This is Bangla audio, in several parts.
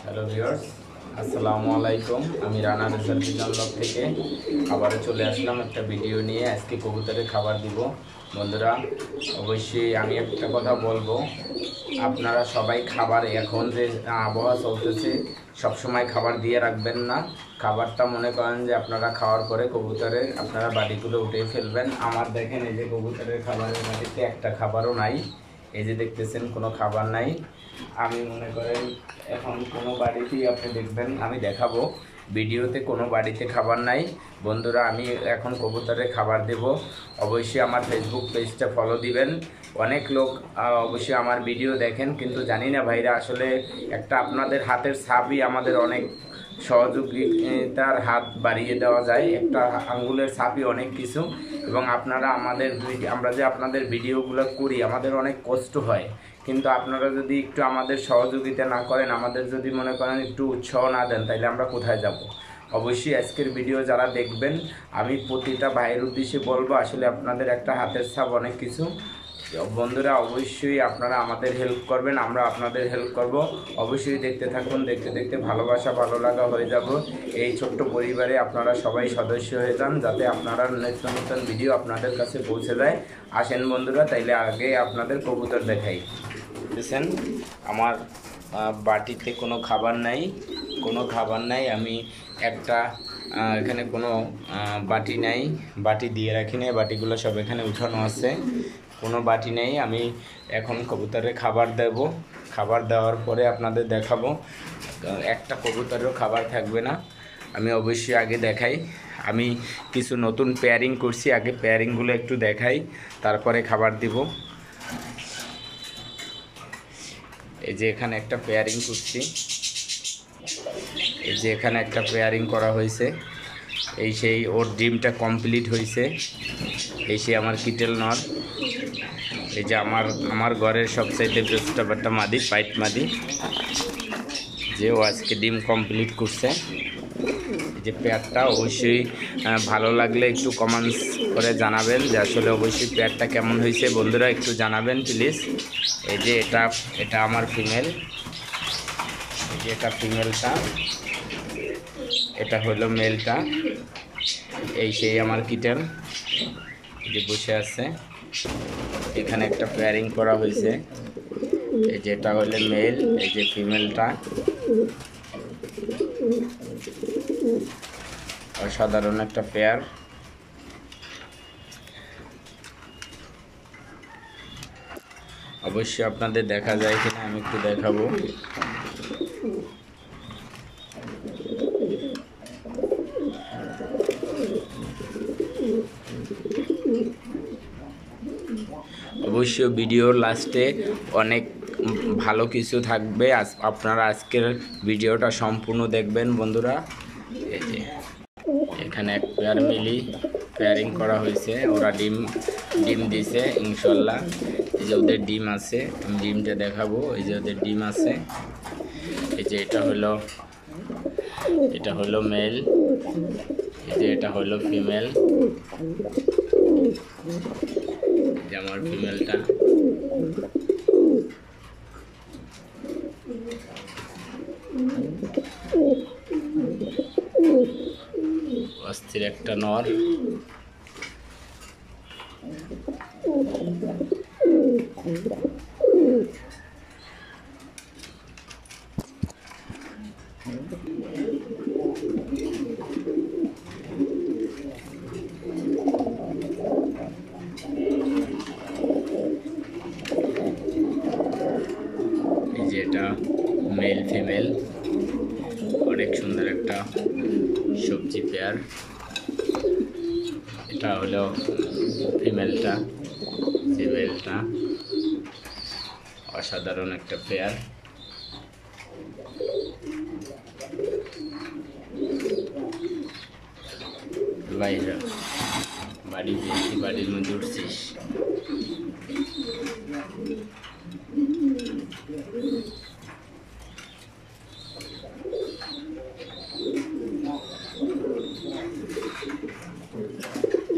হ্যালো ভিউয়ার্স, আসসালামু আলাইকুম। আমি রানা রেজার পিজন ব্লগ থেকে আবারও চলে আসলাম একটা ভিডিও নিয়ে। আজকে কবুতরের খাবার দিব। বন্ধুরা, অবশ্যই আমি একটা কথা বলবো, আপনারা সবাই খাবার, এখন যে আবহাওয়া চলতেছে, সবসময় খাবার দিয়ে রাখবেন না। খাবারটা মনে করেন যে আপনারা খাওয়ার পরে কবুতরের আপনারা বাটিগুলো উঠে ফেলবেন। আমার দেখেন, এই যে কবুতরের খাবারের বাটিতে একটা খাবারও নাই। এই যে দেখতেছেন, কোনো খাবার নাই। আমি মনে করেন এখন কোনো বাড়িতেই আপনি দেখবেন, আমি দেখাবো ভিডিওতে, কোনো বাড়িতে খাবার নাই। বন্ধুরা, আমি এখন কবুতরে খাবার দেব। অবশ্যই আমার ফেসবুক পেজটা ফলো দিবেন। অনেক লোক অবশ্যই আমার ভিডিও দেখেন, কিন্তু জানি না ভাইরা, আসলে একটা আপনাদের হাতের ছাপই আমাদের অনেক সহযোগিতার হাত বাড়িয়ে দেওয়া যায়। একটা আঙ্গুলের ছাপই অনেক কিছু। এবং আপনারা আমরা যে আপনাদের ভিডিওগুলো করি, আমাদের অনেক কষ্ট হয়, কিন্তু আপনারা যদি একটু আমাদের সহযোগিতা না করেন, আমাদের যদি মনে করেন একটু উৎসাহ না দেন, তাহলে আমরা কোথায় যাব। অবশ্যই আজকের ভিডিও যারা দেখবেন, আমি প্রতিটা ভাইয়ের উদ্দেশ্যে বলবো, আসলে আপনাদের একটা হাতের ছাপ অনেক কিছু। বন্ধুরা, অবশ্যই আপনারা আমাদের হেল্প করবেন, আমরা আপনাদের হেল্প করব। অবশ্যই দেখতে থাকুন, দেখতে দেখতে ভালোবাসা ভালো লাগা হয়ে যাব। এই ছোট্ট পরিবারে আপনারা সবাই সদস্য হয়ে যান, যাতে আপনারা নিত্য নতুন ভিডিও আপনাদের কাছে পৌঁছে যায়। আসেন বন্ধুরা, তাইলে আগে আপনাদের কবুতর দেখাই। দেখছেন, আমার বাটিতে কোনো খাবার নাই, আমি একটা এখানে কোনো বাটি নাই, বাটি দিয়ে রাখি নাই, বাটিগুলো সব এখানে উঠানো আছে, কোনো বাটি নেই। আমি এখন কবুতরে খাবার দেব। খাবার দেওয়ার পরে আপনাদের দেখাবো। একটা কবুতরেরও খাবার থাকবে না। আমি অবশ্যই আগে দেখাই, আমি কিছু নতুন পেয়ারিং করছি, আগে পেয়ারিংগুলো একটু দেখাই, তারপরে খাবার দিব। এই যে এখানে একটা পেয়ারিং করছি, এই যে এখানে একটা পেয়ারিং করা হয়েছে। এই সেই ওর ডিমটা কমপ্লিট হয়েছে। এই সেই আমার কিটেল নর। এই যে আমার ঘরের সবচাইতে বেস্ট একটা মাদি, পাইট মাদি, যে ও আজকে ডিম কমপ্লিট করছে। এই যে পেয়ারটা, অবশ্যই ভালো লাগলে একটু কমেন্টস করে জানাবেন যে আসলে অবশ্যই পেয়ারটা কেমন হয়েছে। বন্ধুরা, একটু জানাবেন প্লিজ। এই যে এটা আমার ফিমেল। এই যে এটা ফিমেলটা, এটা হলো মেলটা। এই সেই আমার কিটেন যে বসে আছে। এখানে একটা পেয়ারিং করা হয়েছে। এই যে এটা হলো মেল, এই যে ফিমেলটা। অসাধারণ একটা পেয়ার। অবশ্যই আপনাদের দেখা যায় কিনা আমি একটু দেখাবো। অবশ্যই ভিডিওর লাস্টে অনেক ভালো কিছু থাকবে, আপনারা আজকের ভিডিওটা সম্পূর্ণ দেখবেন বন্ধুরা। এই যে এখানে এক পেয়ার মিলি পেয়ারিং করা হয়েছে, ওরা ডিম দিছে ইনশাল্লাহ। এই যে ওদের ডিম আছে, আমি ডিমটা দেখাবো। এই যে ওদের ডিম আছে। এই যে এটা হলো মেল, এই যে এটা হলো ফিমেল। যে আমার ফিমেলটা, অস্থির একটা নর। এই যে এটা মেল ফিমেল, অনেক সুন্দর একটা সবজি পেয়ার। এটা হলো ফিমেলটা, মেলটা। অসাধারণ একটা পেয়ার। বাইরা বাড়ির মধ্যে উঠছিস।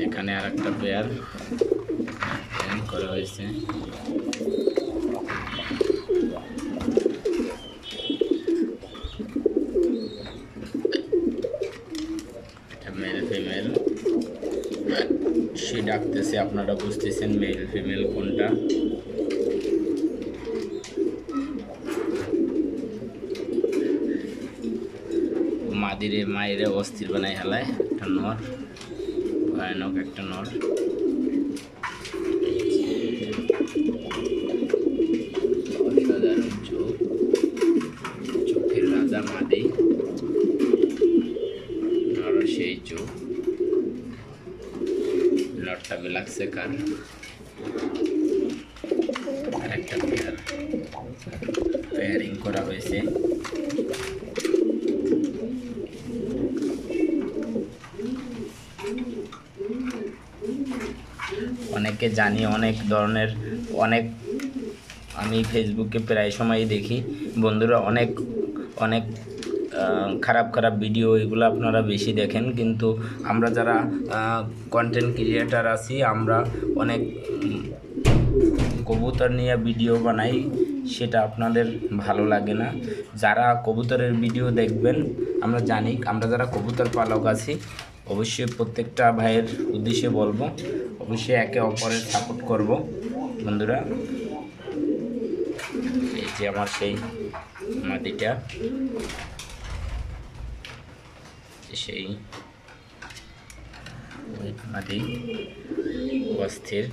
এখানে আর একটা পেয়ার করা হয়েছে। রাখতেছে, আপনারা বুঝতেছেন মেল ফিমেল কোনটা। মাদিরে মায়েরে অস্থির বানাই হেলায়, একটা নর, ভয়ানক একটা নর। অসাধারণ চোখ, চোখের রাজা মাদি, নর সেই চোখ। নরটা ব্ল্যাক সেকার, আর একটা পেয়ারিং করা হয়েছে। অনেকে জানি অনেক ধরনের, অনেক আমি ফেসবুকে প্রায় সময় দেখি বন্ধুরা অনেক অনেক খারাপ খারাপ ভিডিও, এগুলো আপনারা বেশি দেখেন, কিন্তু আমরা যারা কন্টেন্ট ক্রিয়েটার আছি আমরা অনেক কবুতর নিয়ে ভিডিও বানাই, সেটা আপনাদের ভালো লাগে না। যারা কবুতরের ভিডিও দেখবেন, আমরা জানি আমরা যারা কবুতর পালক আছি অবশ্যই প্রত্যেকটা ভাইয়ের উদ্দেশ্যে বলবো, অবশ্যই একে অপরের সাপোর্ট করব বন্ধুরা। এই যে আমার সেই মাদিটা, সেই মাদি অস্থির।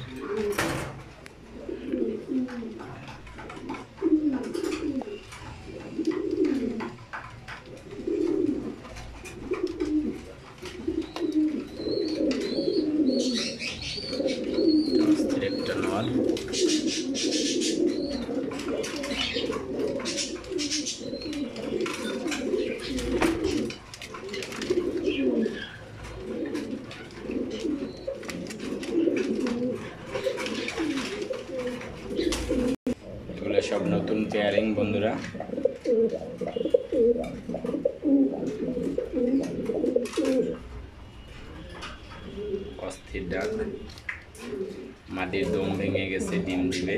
একটা নর, এগুলো সব নতুন পেয়ারিং বন্ধুরা। অস্থির ডাক, মাটির দম ভেঙে গেছে, ডিম দিবে।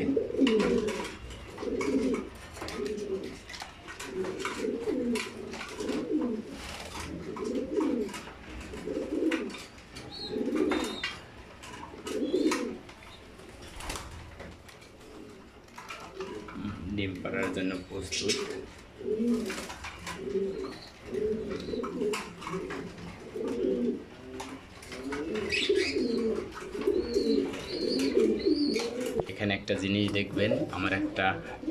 ডিম পাড়ার জন্য প্রস্তুত। এখানে একটা জিনিস দেখবেন, আমার একটা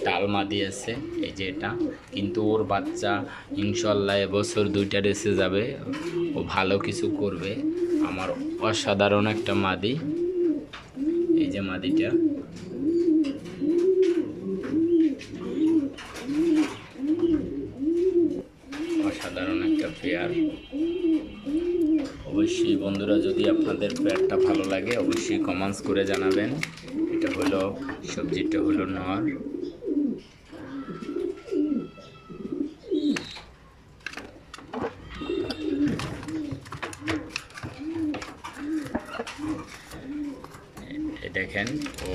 টাল মাদি আছে, এই যে এটা, কিন্তু ওর বাচ্চা ইনশাল্লাহ এবছর 2টা রেসে যাবে, ও ভালো কিছু করবে। আমার অসাধারণ একটা মাদি, এই যে মাদিটা, অসাধারণ একটা পেয়ার। অবশ্যই বন্ধুরা যদি আপনাদের পেয়ারটা ভালো লাগে অবশ্যই কমেন্টস করে জানাবেন। এটা হলো সবজিটা হলো নর, দেখেন ও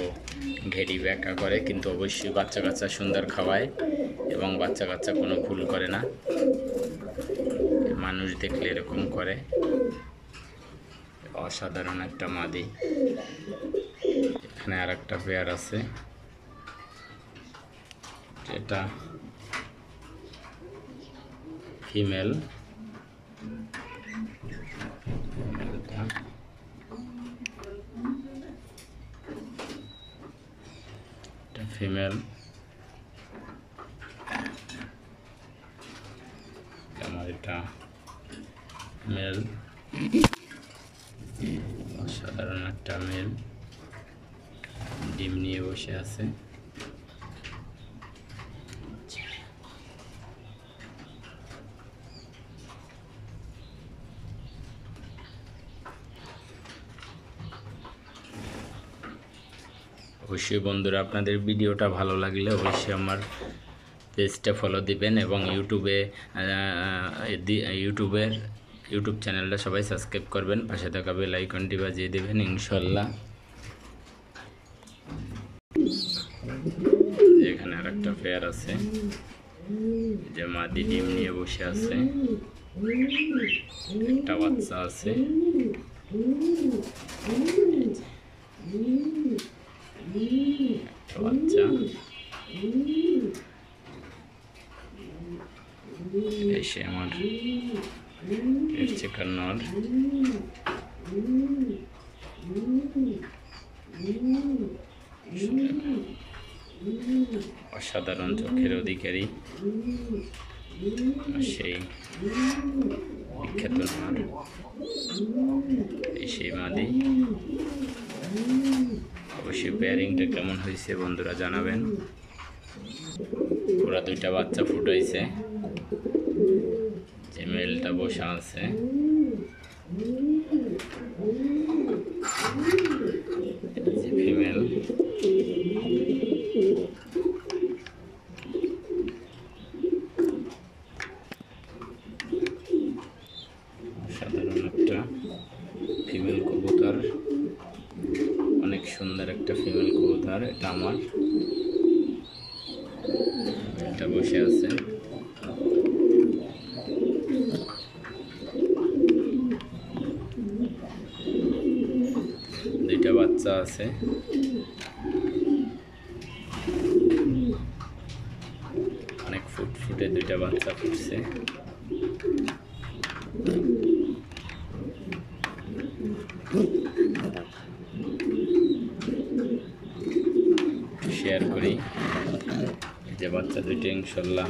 ঘেরি ব্যাকা করে, কিন্তু অবশ্যই বাচ্চা কাচ্চা সুন্দর খাওয়ায় এবং বাচ্চা কাচ্চা কোনো ভুল করে না, মানুষ দেখলে এরকম করে। অসাধারণ একটা মাদি। এখানে আর একটা পেয়ার আছে, এটা ফিমেল, ফিমেল, আমার এটা মেল, অসাধারণ একটা মেল, ডিম নিয়ে বসে আছে। অবশ্যই বন্ধুরা আপনাদের ভিডিওটা ভালো লাগলে অবশ্যই আমার পেজটা ফলো দিবেন এবং ইউটিউব চ্যানেলটা সবাই সাবস্ক্রাইব করবেন, পাশে থাকা বেল আইকনটি বাজিয়ে দেবেন ইনশাল্লাহ। এখানে আর একটা পেয়ার আছে, যে মাদি ডিম নিয়ে বসে আছে, একটা বাচ্চা আছে। একটা বাচ্চা, এসে আমার চিকেন নর। অসাধারণ চোখের অধিকারী সেই বিখ্যাত নর, এই সেই মাদি। অবশ্যই পেয়ারিংটা কেমন হয়েছে বন্ধুরা জানাবেন। ওরা দুইটা বাচ্চা ফুটাইছে, যে মেলটা বসা আছে, যে ফিমেল। সাধারণ একটা ফিমেল কবুতর, অনেক সুন্দর একটা ফিমেল কবুতর। এটা আমার, এটা বসে আছে। দুইটা বাচ্চা আছে, অনেক ফুটফুটে দুইটা বাচ্চা ফুটছে। শেয়ার করি, যে বাচ্চা দুইটা ইনশাল্লাহ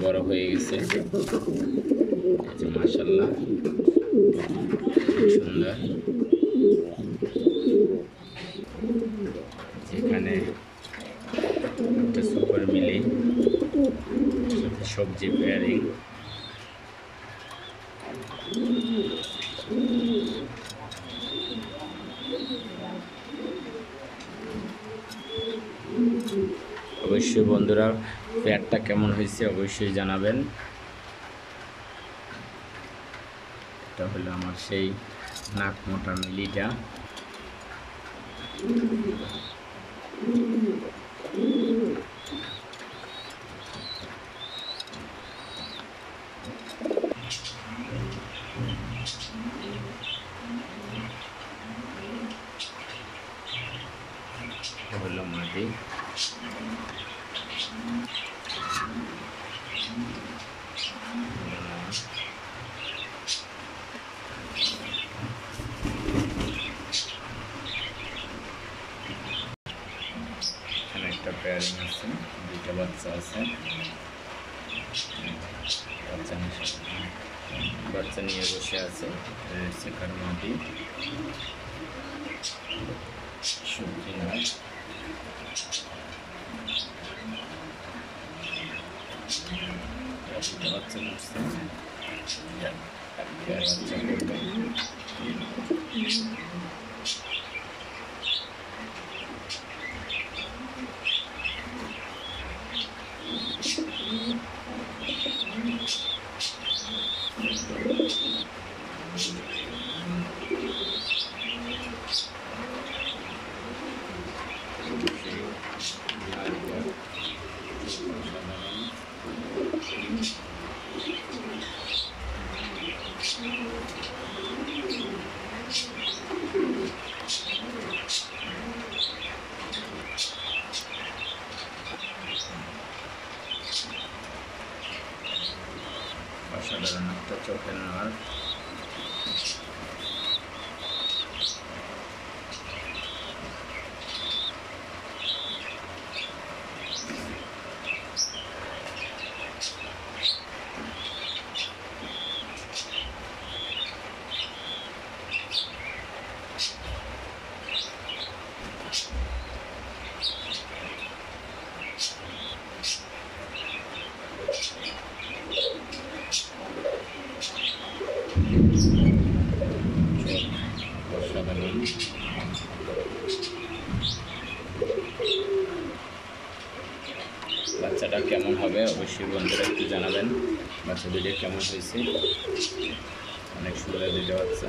বড় হয়ে গেছে, মাশাআল্লাহ সুন্দর। যেখানে একটা সুপার মিলি সবজি পেয়ারিং, অবশ্যই বন্ধুরা পেয়ারটা কেমন হয়েছে অবশ্যই জানাবেন। এটা হলো আমার সেই নাক মোটা মিলিটা। হলো মাটি, এখানে একটা পেয়ারিং আছে, দুইটা বাচ্চা আছে। বাচ্চা নিয়ে বসে আছে, সেখানে মাটি সবজি নয়। বাচ্চা করছে, বাচ্চা করবে। অসাধারণ একটা চোখের নর। বাচ্চাটা কেমন হবে অবশ্যই বন্ধুরা একটু জানাবেন। বাচ্চা দুটো কেমন হয়েছে, অনেক সুন্দর দুটো বাচ্চা।